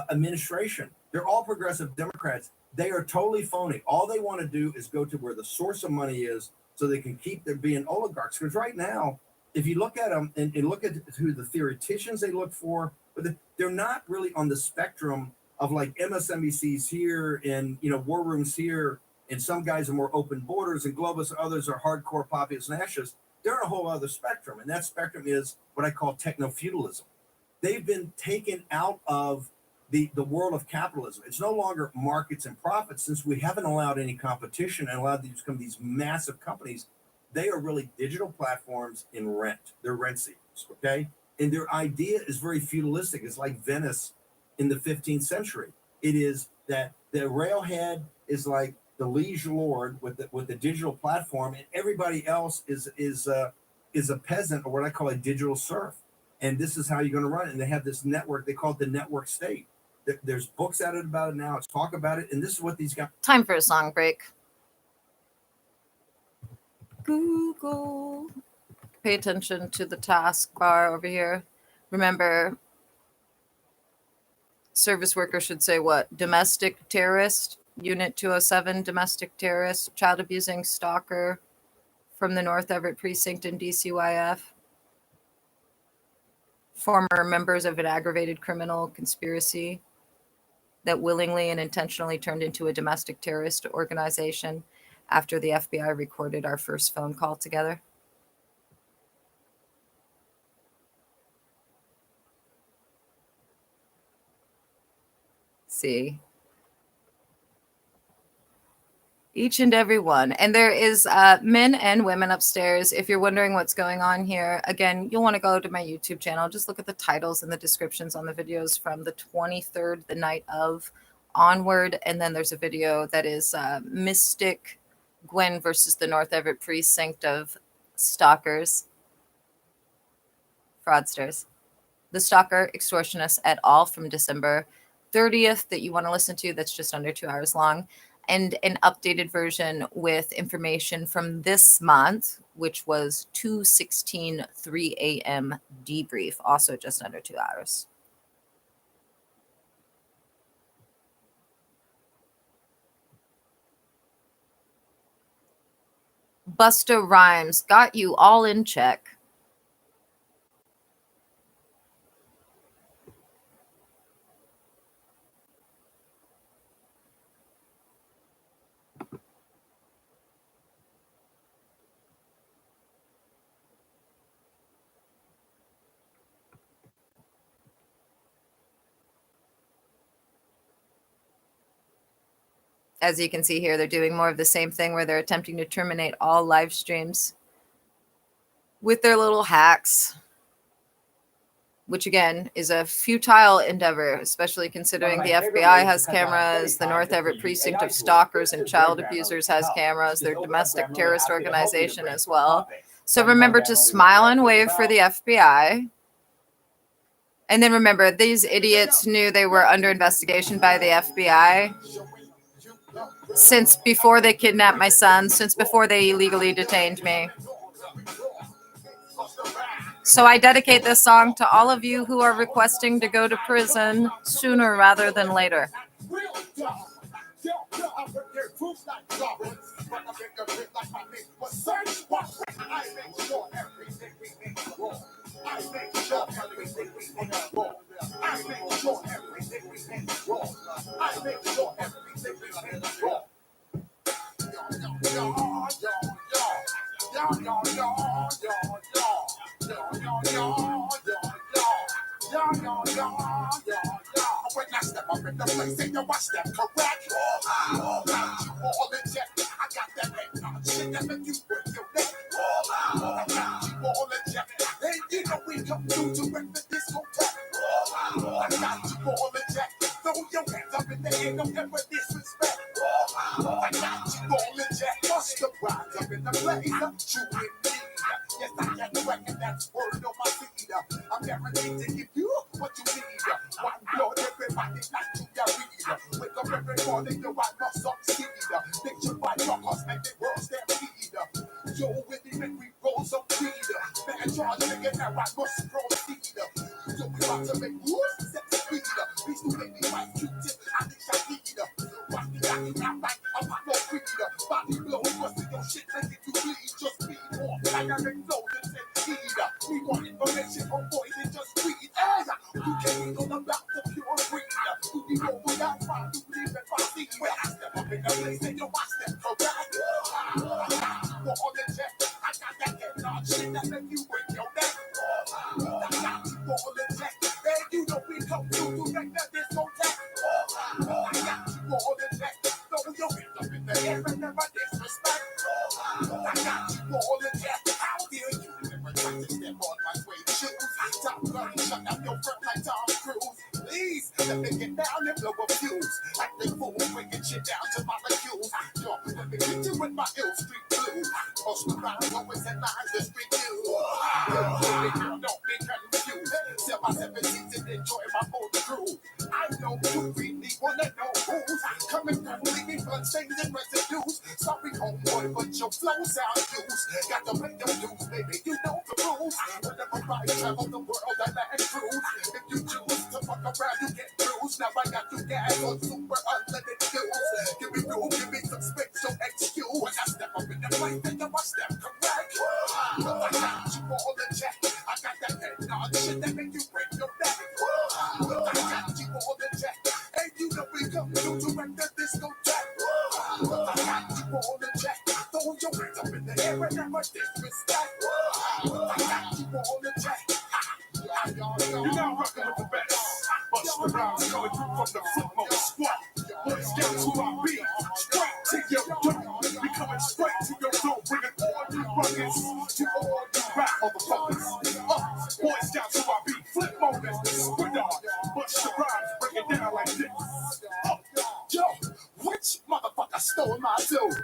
administration. They're all progressive Democrats. They are totally phony. All they want to do is go to where the source of money is so they can keep their being oligarchs. Because right now, if you look at them and look at who the theoreticians they look for, but they're not really on the spectrum of like MSNBC's here and, you know, war rooms here. And some guys are more open borders and globalists, others are hardcore populists and anarchists. They're on a whole other spectrum. And that spectrum is what I call techno-feudalism. They've been taken out of the world of capitalism. It's no longer markets and profits, since we haven't allowed any competition and allowed these to become these massive companies. They are really digital platforms in rent. They're rent seekers, okay? And their idea is very feudalistic. It's like Venice in the 15th century. It is that the railhead is like the liege lord with the digital platform, and everybody else is a peasant, or what I call a digital serf. And this is how you're going to run it. And they have this network. They call it the network state. There's books out about it now. It's talk about it. And this is what these guys. Time for a song break. Google. Pay attention to the taskbar over here. Remember, service worker should say what? Domestic terrorist, Unit 207, domestic terrorist, child abusing stalker from the North Everett precinct in DCYF. Former members of an aggravated criminal conspiracy that willingly and intentionally turned into a domestic terrorist organization after the FBI recorded our first phone call together. See. Each and every one. And there is men and women upstairs. If you're wondering what's going on here, again, you'll want to go to my YouTube channel. Just look at the titles and the descriptions on the videos from the 23rd, the night of, onward. And then there's a video that is Mystic Gwen versus the North Everett precinct of stalkers, fraudsters, the stalker extortionists et al. From December 30th that you want to listen to. That's just under 2 hours long. And an updated version with information from this month, which was 2:16, 3 a.m. debrief, also just under 2 hours. Busta Rhymes got you all in check. As you can see here, they're doing more of the same thing where they're attempting to terminate all live streams with their little hacks, which again is a futile endeavor, especially considering the FBI has cameras, the North Everett precinct of stalkers and child abusers has cameras, their domestic terrorist organization as well. So remember to smile and wave for the FBI. And then remember, these idiots knew they were under investigation by the FBI since before they kidnapped my son, since before they illegally detained me. So I dedicate this song to all of you who are requesting to go to prison sooner rather than later. When I step up in the place, and you watch them correct. All in check. I got that head shit that make you break your neck. I got you all in check. And you know we come through to wreck the discotheque. I got you all in check. Throw your hands up in the air, don't ever disrespect. I got you all in check. Bust the rhymes up in the place. You and me. Yes, I got the record that's word on my feet. I'm guaranteed to give you what you need. One blood, everybody like to get read. Wake up every morning, yo, I must succeed. Yo, with the make we roll some weed. Man, charge nigga, now I must proceed. Yo, we about to make moves, set the speed. Please do make me fight, Q-tip, I think I need. Watch me back in my right, I'm not no weed. Body blow, busting your shit, make it you bleed. Just speed off, dynamic flow, that's it, heed. We want information on boys and just read. You can't go about the pure breed. You need over that fire, you leave it for see. When I step up in the place, then you watch them correct. You're on the jet, I got that head on shit that make you break your neck. I got you on the jet, and you know we come through to make that discotheque. I got you on the jet, throw your hands up in the air and never disrespect. I got you on the jet, how dare you never try to step on my suede shoes? Top gun, shut up your front like Tom Cruise. Please, let me get down and blow a fuse. Acting fool, breaking shit down to molecules. Yo, let me get you with my ill street blues. Post around, always headlines, the street news. Don't be confused. Sell my 17s and enjoy my old crew. I know you really wanna know who's coming through, leaving blood stains and residues. Sorry, homeboy, but your flow sound used. Got to make them dues, baby, you know the rules. Whenever I travel the world, I land cruise. If you choose to fuck around, you get bruised. Now I got you gas on super unlimited fuels. Give me room, give me some space, so excuse. When I step up in the place, then I step correct. I got you all the check. I got that head nod shit that make you break your neck. I got you all the check. And you know we come through to wreck the discotheque. I got you all the check. Throw your hands up in the air and never disrespect. I got you all the check. You're now rocking with the best. Bust the rhymes coming through from the flip mode squad. Boy Scouts who I be. Straight to your door. We coming straight to your door. Bringing all you ruggeds to all you rap motherfuckers. Boy Scouts who I be. Flip mode is the squid on. Bust the rhymes, break it down like this. Yo, which motherfucker stole my dough?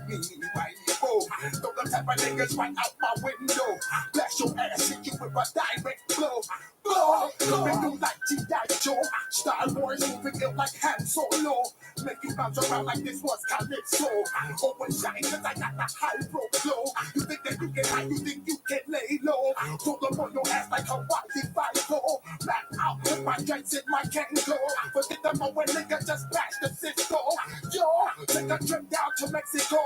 Me, right, oh. Throw the type of niggas right out my window. Blast your ass, hit you with a direct blow. Blow, coming through like G.I. Joe. Star Wars moving ill like Han Solo. Make you bounce around like this was Calypso. Overshine cause I got the high pro flow. You think that you can hide, you think you can lay low. Pull up on your ass like Hawaii Five-O. Back out with my joints in my Kango. Forget the moment nigga just bash the Cisco. Yo, take a trip down to Mexico.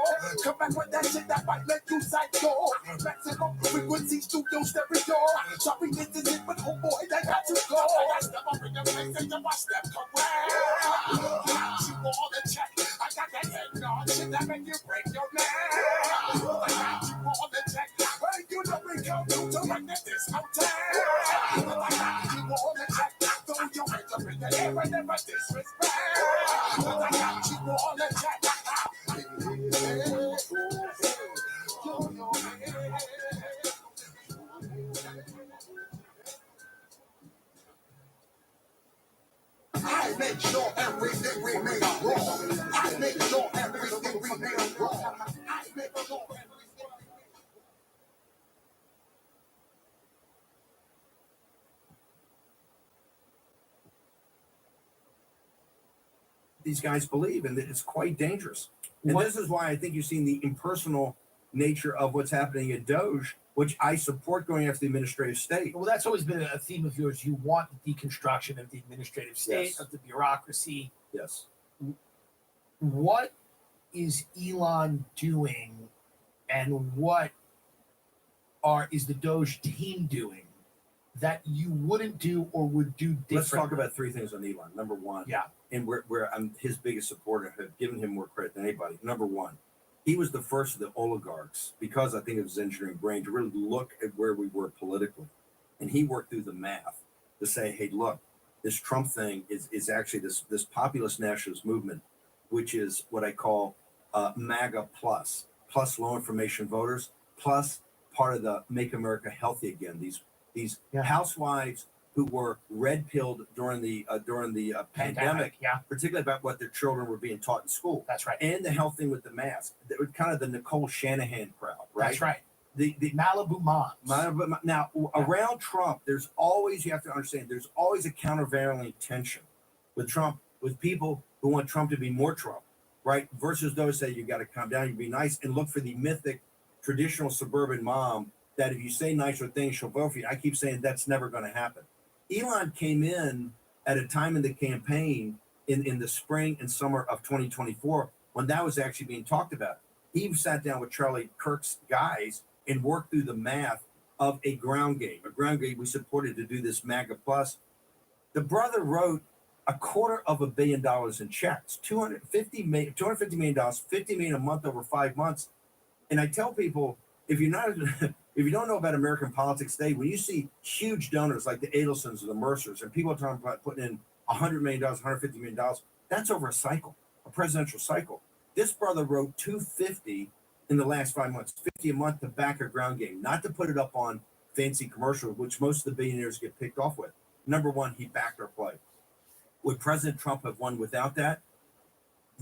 Come back with that shit that might make you psycho. Maximum frequency studio stereo. Sorry, this is it, but oh boy, I got to go. I got step up in the place and I step correct. You all the check. I got that head on shit that make you break your neck. I got you all the check. Hey, you know we come through to wreck the discotheque. I got you all the check. Throw your hands up in the air and never disrespect. I got you all the check. I make sure everything remains wrong. I make sure everything remains wrong. I make sure everything. These guys believe, and it's quite dangerous. And this is why I think you've seen the impersonal nature of what's happening at Doge, which I support going after the administrative state. Well, that's always been a theme of yours. You want the deconstruction of the administrative state, Yes. of the bureaucracy. Yes. What is Elon doing, and what is the Doge team doing that you wouldn't do or would do differently? Let's talk about three things on Elon. Number one, and where I'm his biggest supporter, have given him more credit than anybody. Number one, he was the first of the oligarchs, because I think of his engineering brain, to really look at where we were politically. And he worked through the math to say, hey, look, this Trump thing is actually this populist nationalist movement, which is what I call MAGA plus low information voters, plus part of the Make America Healthy Again. These housewives who were red pilled during the pandemic, particularly about what their children were being taught in school. That's right. And the health thing with the mask. It was kind of the Nicole Shanahan crowd, right? That's right. The Malibu moms. Now, around Trump, there's always, you have to understand, there's always a countervailing tension with Trump, with people who want Trump to be more Trump, right? Versus those say you got to calm down, you be nice, and look for the mythic traditional suburban mom that if you say nicer things, she'll vote for you. I keep saying that's never going to happen. Elon came in at a time in the campaign in the spring and summer of 2024 when that was actually being talked about. He sat down with Charlie Kirk's guys and worked through the math of a ground game we supported to do this MAGA plus. The brother wrote $250 million in checks, $250 million, $50 million a month over 5 months. And I tell people, if you don't know about American politics today, when you see huge donors like the Adelsons or the Mercers, and people are talking about putting in $100 million, $150 million, that's over a cycle, a presidential cycle. This brother wrote $250 in the last 5 months, $50 a month to back a ground game, not to put it up on fancy commercials, which most of the billionaires get picked off with. Number one, he backed our play. Would President Trump have won without that?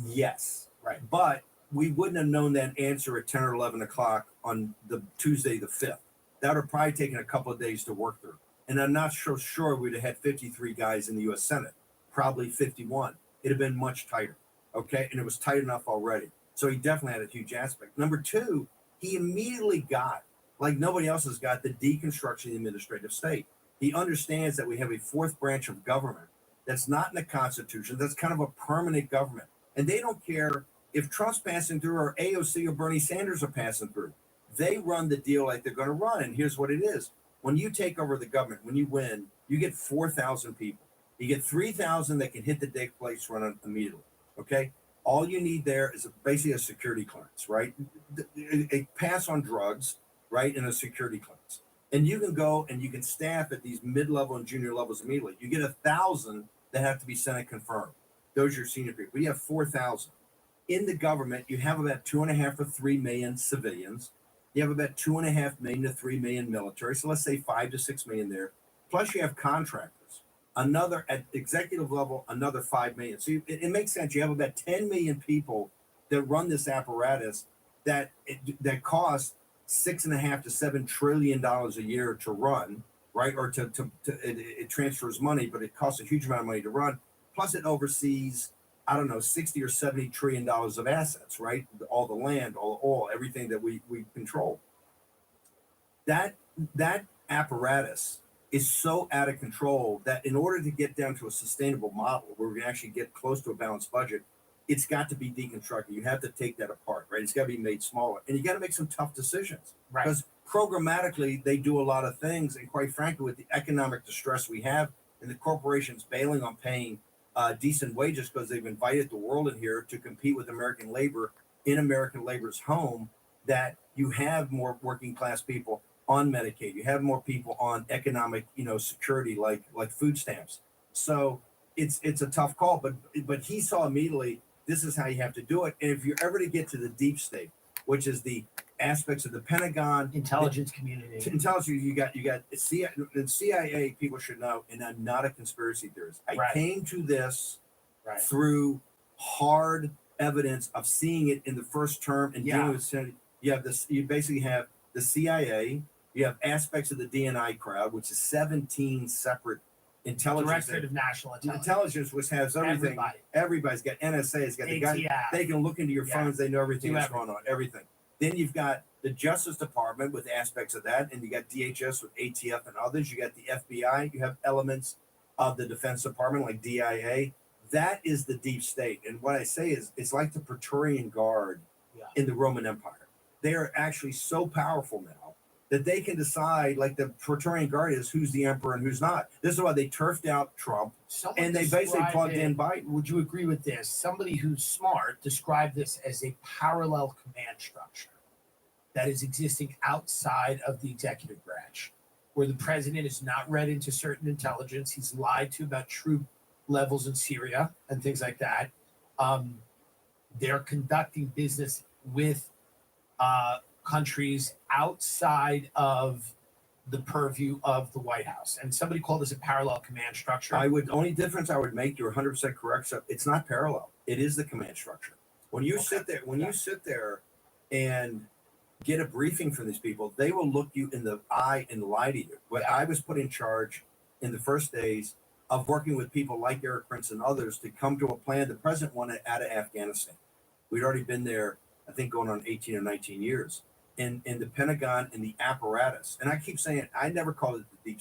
Yes. Right. But we wouldn't have known that answer at 10 or 11 o'clock on the Tuesday, the 5th. That would have probably taken a couple of days to work through. And I'm not so sure we'd have had 53 guys in the U.S. Senate, probably 51. It'd have been much tighter, okay? And it was tight enough already. So he definitely had a huge aspect. Number two, he immediately got, like nobody else has got, the deconstruction of the administrative state. He understands that we have a fourth branch of government that's not in the Constitution, that's kind of a permanent government. And they don't care if Trump's passing through or AOC or Bernie Sanders are passing through. They run the deal like they're going to run. And here's what it is. When you take over the government, when you win, you get 4,000 people. You get 3,000 that can hit the deck plates run immediately, okay? All you need there is basically a security clearance, right? A pass on drugs, right, and a security clearance. And you can go and you can staff at these mid-level and junior levels immediately. You get 1,000 that have to be Senate confirmed. Those are your senior people. You have 4,000. In the government, you have about 2.5 or 3 million civilians. You have about 2.5 million to 3 million military. So let's say 5 to 6 million there. Plus you have contractors. Another at executive level, another 5 million. So it makes sense. You have about 10 million people that run this apparatus that costs $6.5 to $7 trillion a year to run, right? Or it transfers money, but it costs a huge amount of money to run. Plus it oversees, I don't know, 60 or 70 trillion dollars of assets, right? All the land, all the oil, everything that we control. That apparatus is so out of control that in order to get down to a sustainable model where we can actually get close to a balanced budget, it's got to be deconstructed. You have to take that apart, right? It's got to be made smaller. And you got to make some tough decisions. Right. Because programmatically, they do a lot of things. And quite frankly, with the economic distress we have and the corporations bailing on paying decent wages because they've invited the world in here to compete with American labor in American labor's home, that you have more working class people on Medicaid. You have more people on economic, security like food stamps. So it's a tough call, but he saw immediately this is how you have to do it. And if you're ever to get to the deep state, which is the aspects of the Pentagon, intelligence community, you got the CIA. People should know, and I'm not a conspiracy theorist. I came to this through hard evidence of seeing it in the first term and dealing with Senate. You have this. You basically have the CIA. You have aspects of the DNI crowd, which is 17 separate intelligence. Directorate of National Intelligence, which has everything. Everybody's got NSA. Has got the guy. They can look into your phones. They know everything that's going on. Everything. Then you've got the Justice Department with aspects of that, and you got DHS with ATF and others. You got the FBI. You have elements of the Defense Department like DIA. That is the deep state. And what I say is, it's like the Praetorian Guard in the Roman Empire. They are actually so powerful now that they can decide, like the Praetorian Guard is, who's the emperor and who's not. This is why they turfed out Trump, and they basically plugged in Biden. Would you agree with this? Somebody who's smart described this as a parallel command structure that is existing outside of the executive branch, where the president is not read into certain intelligence. He's lied to about troop levels in Syria and things like that. They're conducting business with countries outside of the purview of the White House. And somebody called this a parallel command structure. Only difference I would make, you're 100% correct. So it's not parallel. It is the command structure. When you sit there and get a briefing from these people, they will look you in the eye and lie to you. But I was put in charge in the first days of working with people like Eric Prince and others to come to a plan the president wanted out of Afghanistan. We'd already been there, I think, going on 18 or 19 years. And the Pentagon and the apparatus, and I keep saying, I never call it the deep